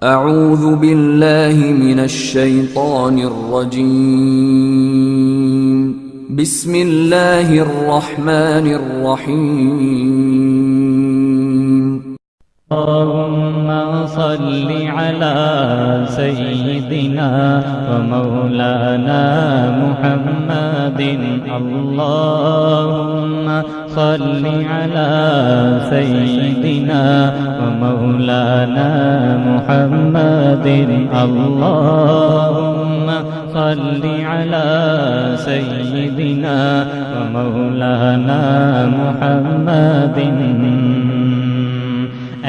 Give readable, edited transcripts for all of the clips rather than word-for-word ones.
اعوذ باللہ من الشیطان الرجیم بسم اللہ الرحمن الرحیم اللهم صل على سيدنا ومولانا محمد اللهم صل على سيدنا ومولانا محمد اللهم صل على سيدنا ومولانا محمد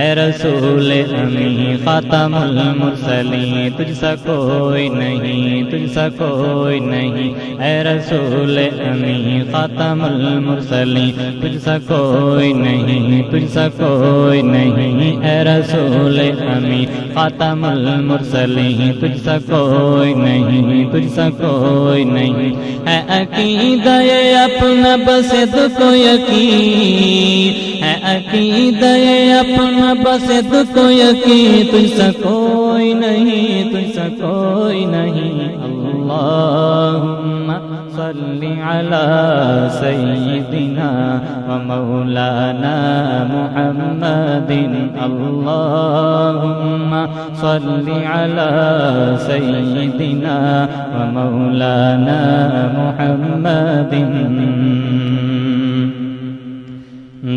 اے رسول امی خاتم المرسلین تجھ سا کوئی نہیں، تجھ سا کوئی نہیں، اے رسول امی خاتم المرسلین تجھ سا کوئی نہیں، تجھ سا کوئی نہیں، اے رسول امی خاتم المرسلین تجھ سا کوئی نہیں، تجھ سا کوئی نہیں، ہے عقیدہ اپنا بس کو یقین، ہے عقیدہ اپنا بس کو یقین، تجھ سا کوئی نہیں، تجھ سا کوئی نہیں، اللہم صلی علی سیدنا ومولانا محمد اللہم صلی علی سیدنا ومولانا محمد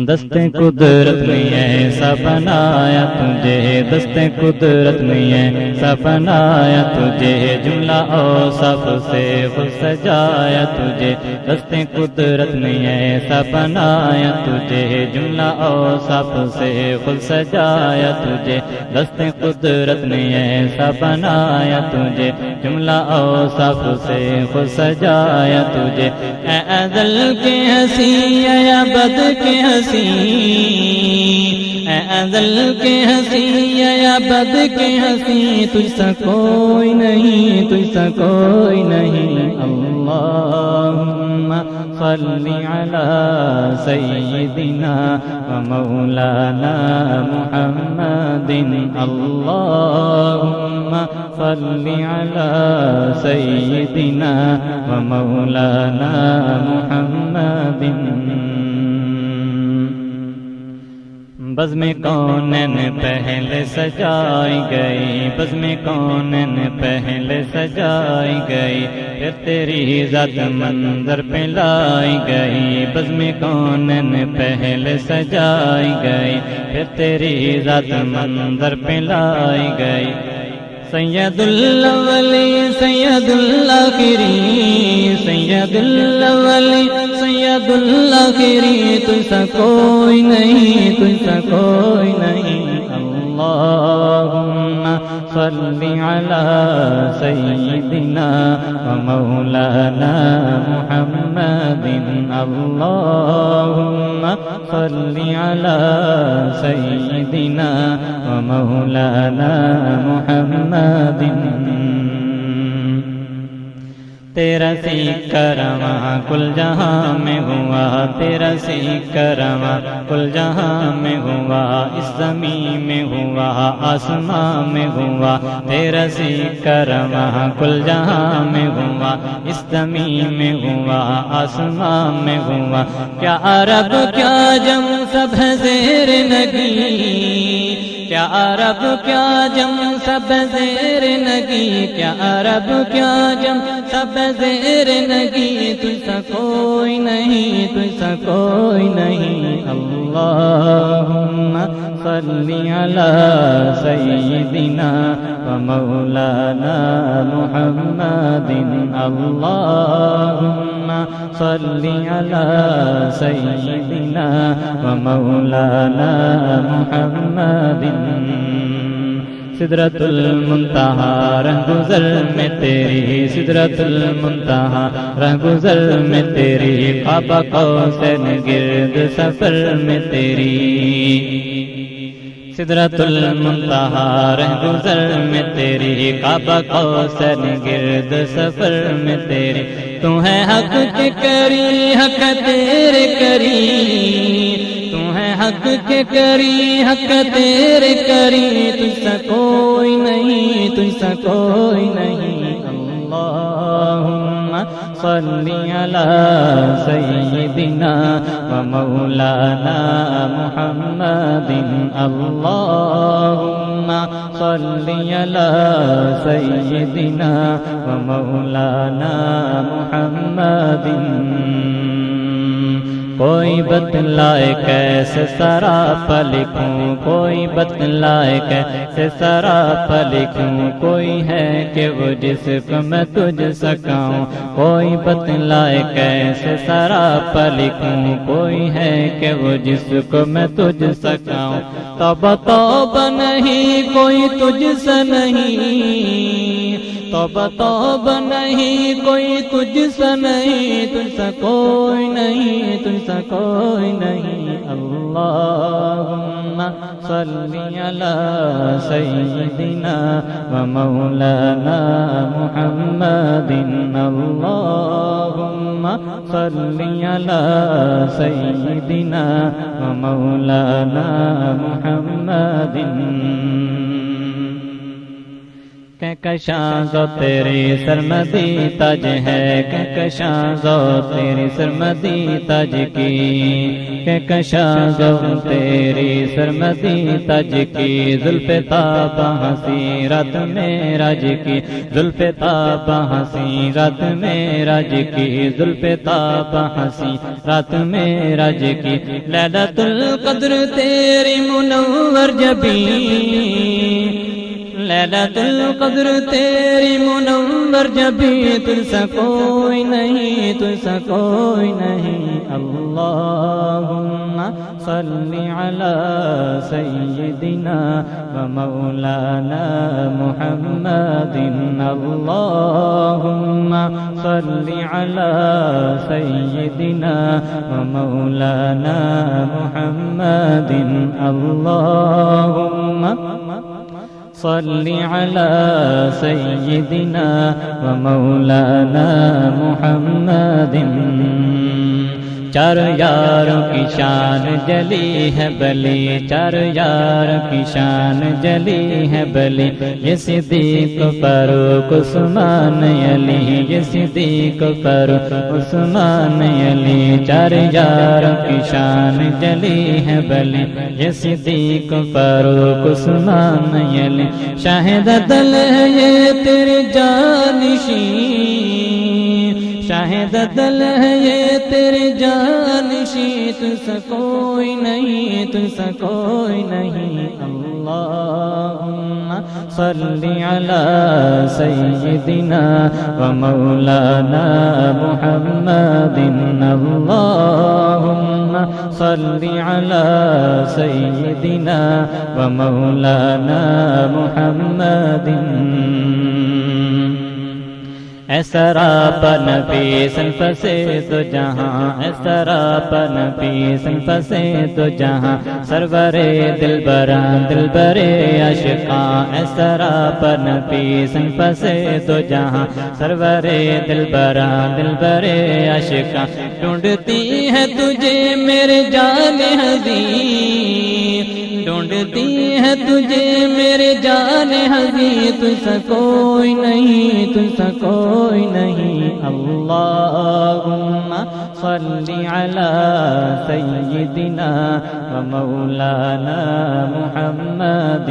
دست قدرت میں ایسا بنایا تجھے، دست قدرت میں ایسا بنایا تجھے، جملہ اوصاف سے خود سجایا تجھے، دست قدرت میں ایسا بنایا تجھے، جملہ اوصاف سے خود سجایا تجھے، دست قدرت میں ایسا بنایا تجھے، جملہ اوصاف سے خود سجایا تجھے، اے ازل کے ہنسی یا بد کے ہنسی، اے ازل کے ہنسی یا بد کے ہنسی، تجھ سا کوئی نہیں، تجھ سا کوئی نہیں، اللہم صلی علی سیدنا ومولانا محمد اللہم صلی علی سیدنا ومولانا محمد بزم کونین پہلے سجائی گئی، بزم کونین پہلے سجائی گئی، پھر تیری ذات منظر پہ لائی گئی، بزم کونین پہلے سجائی گئی، پھر تیری ذات منظر پہ لائی گئی، سید الاولین سید الآخرین، سید الاولین سید الآخرین، تجھ سا کوئی نہیں، تجھ سا کوئی نہیں، اللہم صلی علی سیدنا ومولانا محمد اللہم صلی علی سیدنا ومولانا محمد تیرا سیکہ رواں کل جہاں میں ہوا، تیرا سیکہ رواں کل جہاں میں ہوا، اس زمین میں ہوا آسمان میں ہوا، تیرا سیکہ رواں کل جہاں میں ہوا، اس زمین میں ہوا آسمان میں ہوا، کیا عرب کیا جم سب ہے زیر نگی، کیا عرب کیا جم سب زیر نگی، کیا عرب کیا جم سب زیر نگی، تجھ سا کوئی نہیں، تجھ سا کوئی نہیں، اللہم صلی علی سیدنا ومولانا محمد اللہم صلی علی سیدنا ومولانا محمد سدرۃ المنتہا رنگ گزر میں تیری، سدرۃ المنتہا رنگ گزر میں تیری، کعبہ کوثر گرد سفر میں تیری، سدرۃ المنتہا رنگ گزر میں تیری، کعبہ کوثر گرد سفر میں تیری، تو ہے حق کے کری حق تیرے کری، تو ہے حق کے کری حق تیرے کری تجھ سا کوئی نہیں تجھ سا کوئی نہیں اللہم صلی علی سیدنا و مولانا محمد اللہم صلی علی سیدنا و مولانا محمد کوئی بتلائے کیسے سراپا لکھوں کوئی بتلائے کیسے سراپا لکھوں کوئی ہے کہ وہ جس کو میں تجھ سکاؤں کوئی بتلائے کیسے سراپا لکھوں کوئی ہے کہ وہ جس کو میں تجھ سکاؤں توبہ توبہ نہیں کوئی تجھ سے نہیں توبہ توبہ نہیں کوئی تجھ سے نہیں تجھ سے کوئی نہیں تجھ سے کوئی نہیں اللہم صلی علی سیدنا و مولانا محمد اللہم صلی علی سیدنا و مولانا محمد کہکشاں زو تیری سرمدی تاج ہے کہکشاں زو تیری سرمدی تاج کی کہکشاں زو تیری سرمدی تاج کی زلف تابہ ہنسی رات معراج کی زلف تابہ ہنسی رات معراج کی زلف تابہ ہنسی رات معراج کی لیلۃ القدر تیری منور جبیں لیلۃ القدر تیری منور جبیں تجھ سا کوئی نہیں تجھ سا کوئی نہیں اللہم صلی علی سیدنا و مولانا محمد اللہم صلی علی سیدنا و مولانا محمد اللہم صلی علی سیدنا و مولانا محمد چار یاروں کی شان جلی ہے بلی چار یاروں کی شان جلی ہے بلی یہ صدیق فاروق عثمان علی یہ صدیق فاروق عثمان علی چار یاروں کی شان جلی ہے بلی یہ صدیق فاروق عثمان علی شاہد دل ہے یہ تیرے جانشین شاہد دل ہے یہ تیرے جانشین تجھ سے کوئی نہیں تجھ سے کوئی نہیں اللہم صلی علی سیدنا و مولانا محمد اللہم صلی علی سیدنا و مولانا محمد اے سراپا نبی صنف سے تو جہاں اے سراپا نبی صنف سے تو جہاں سرور دلبراں دلبر عاشقاں اے سراپا نبی صنف سے تو جہاں سرور دلبراں دلبر عاشقاں ڈھونڈتی ہے تجھے میرے جان حضیر ڈھونڈتی ہے تجھے میرے جان حضیر تجھ سے کوئی نہیں تجھ سے کوئی نہیں اللہم صلی علی سیدنا و مولانا محمد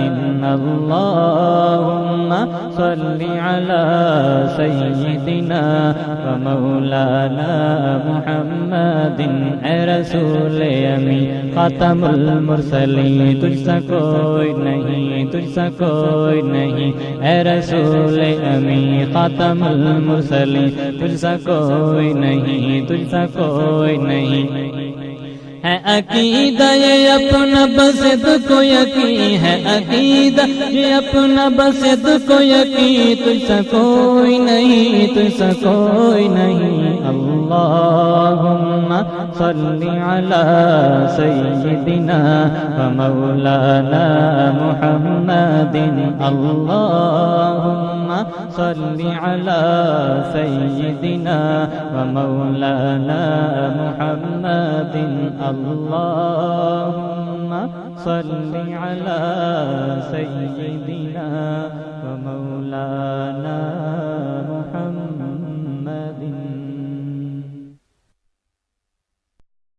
اللہم صلی علی سیدنا و مولانا محمد اے رسول امی خاتم المرسلین تجھ سا کوئی نہیں تجھ سا کوئی نہیں اے رسول امی خاتم المرسلین تجھ سا کوئی نہیں تجھ سا کوئی نہیں ہے عقیدہ یہ اپنا بسط کو یقین ہے عقیدہ یہ اپنا بسط کو یقین تجھ سا کوئی نہیں تجھ سا کوئی نہیں اللہم صلی علی سیدنا و مولانا محمد اللہم صلی علی سیدنا و مولانا محمد اللہم صل على سيدنا ومولانا